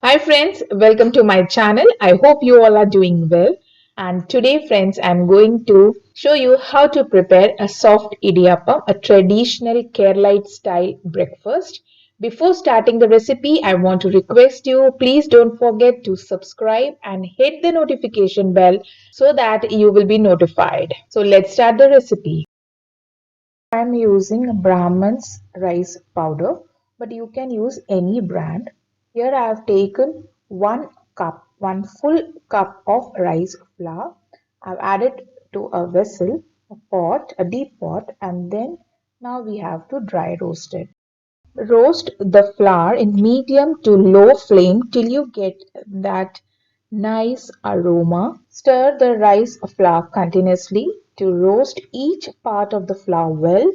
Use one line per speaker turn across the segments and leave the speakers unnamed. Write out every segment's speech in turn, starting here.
Hi friends, welcome to my channel. I hope you all are doing well. And today friends, I'm going to show you how to prepare a soft idiyappam, a traditional Keralite style breakfast. Before starting the recipe, I want to request you, please don't forget to subscribe and hit the notification bell so that you will be notified. So let's start the recipe. I'm using Brahman's rice powder, but you can use any brand. Here I have taken 1 full cup of rice flour. I've added to a vessel, a pot, a deep pot, and then now we have to dry roast it. Roast the flour in medium to low flame till you get that nice aroma. Stir the rice flour continuously to roast each part of the flour well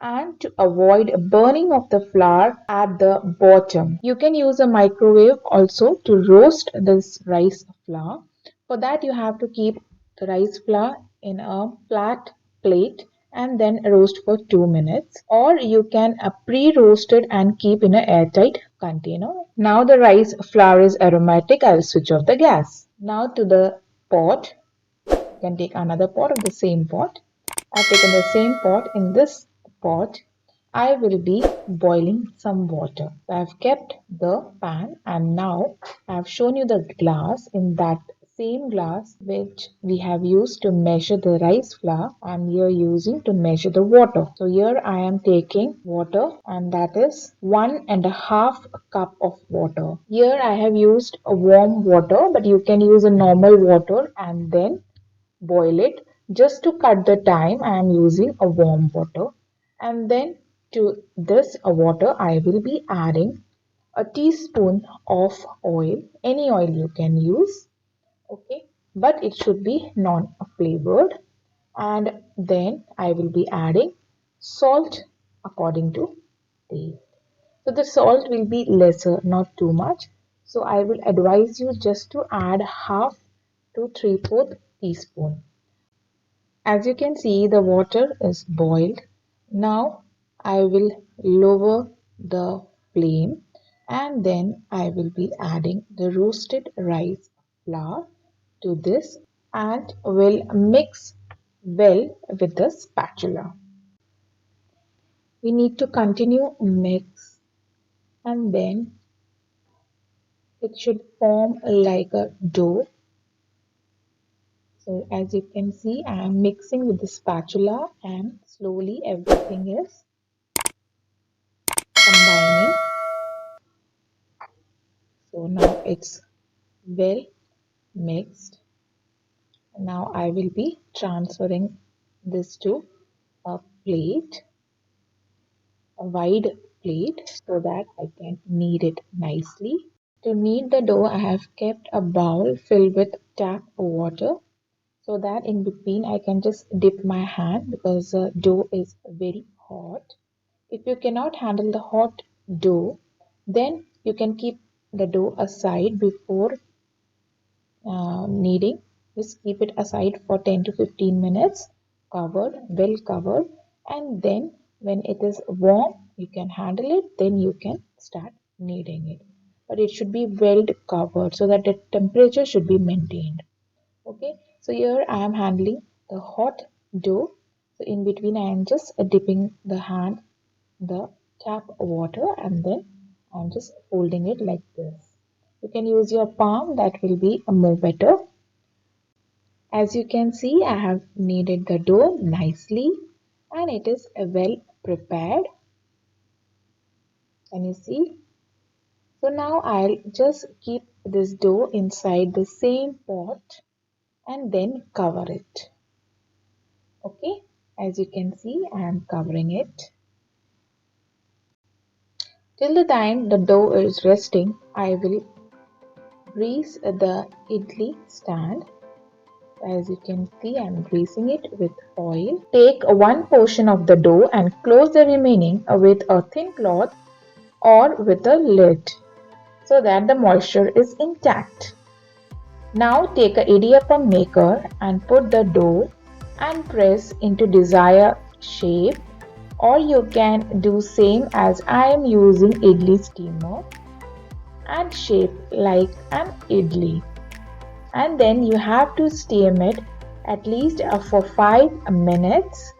and to avoid burning of the flour at the bottom. You can use a microwave also to roast this rice flour. For that you have to keep the rice flour in a flat plate and then roast for 2 minutes, or you can pre-roast it and keep in an airtight container. Now the rice flour is aromatic. I'll switch off the gas. Now to the pot. You can take another pot of the same pot. I've taken the same pot. In this pot I will be boiling some water. I've kept the pan and now I've shown you the glass. In that same glass which we have used to measure the rice flour, I'm here using to measure the water. So here I am taking water, and that is 1.5 cup of water. Here I have used a warm water, but you can use a normal water and then boil it. Just to cut the time, I am using a warm water, and then to this water I will be adding a teaspoon of oil. Any oil you can use, okay, but it should be non flavored. And then I will be adding salt according to taste. So the salt will be lesser, not too much. So I will advise you just to add half to 3/4 teaspoon. As you can see, the water is boiled. Now I will lower the flame and then I will be adding the roasted rice flour to this and will mix well with the spatula. We need to continue mix, and then it should form like a dough. So as you can see, I am mixing with the spatula and slowly everything is combining. So now it's well mixed. Now I will be transferring this to a plate, a wide plate, so that I can knead it nicely. To knead the dough, I have kept a bowl filled with tap water so that in between I can just dip my hand because the dough is very hot. If you cannot handle the hot dough, then you can keep the dough aside before kneading. Just keep it aside for 10 to 15 minutes, covered, well covered, and then when it is warm, you can handle it, then you can start kneading it. But it should be well covered so that the temperature should be maintained. Okay, so here I am handling the hot dough. So in between, I am just dipping the hand, the tap water, and then I'm just holding it like this. You can use your palm, that will be more better. As you can see, I have kneaded the dough nicely and it is well prepared. Can you see? So now I'll just keep this dough inside the same pot and then cover it. Okay, as you can see, I am covering it. Till the time the dough is resting, I will grease the idli stand. As you can see, I am greasing it with oil. Take one portion of the dough and close the remaining with a thin cloth or with a lid so that the moisture is intact. Now take a idiyappam maker and put the dough and press into desired shape, or you can do same as I am using idli steamer and shape like an idli. And then you have to steam it at least for 5 minutes.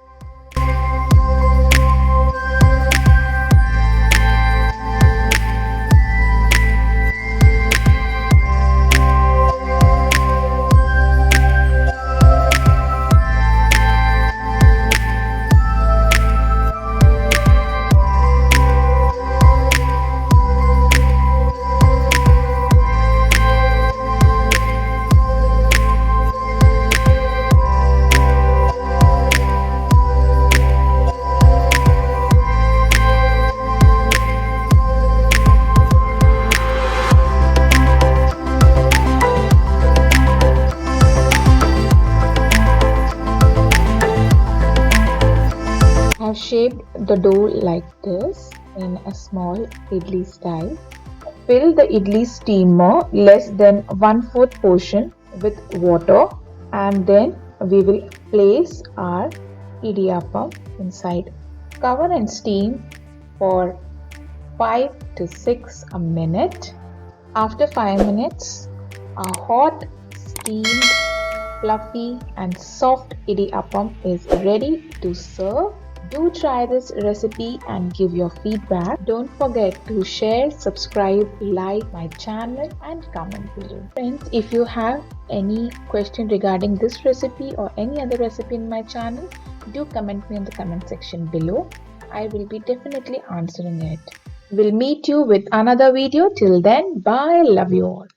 I've shaped the dough like this in a small idli style. Fill the idli steamer less than 1/4 portion with water, and then we will place our idiyappam inside. Cover and steam for 5 to 6 a minute. After 5 minutes, a hot, steamed, fluffy and soft idiyappam is ready to serve. Do try this recipe and give your feedback. Don't forget to share, subscribe, like my channel and comment below. Friends, if you have any question regarding this recipe or any other recipe in my channel, do comment me in the comment section below. I will be definitely answering it. We'll meet you with another video. Till then, bye. Love you all.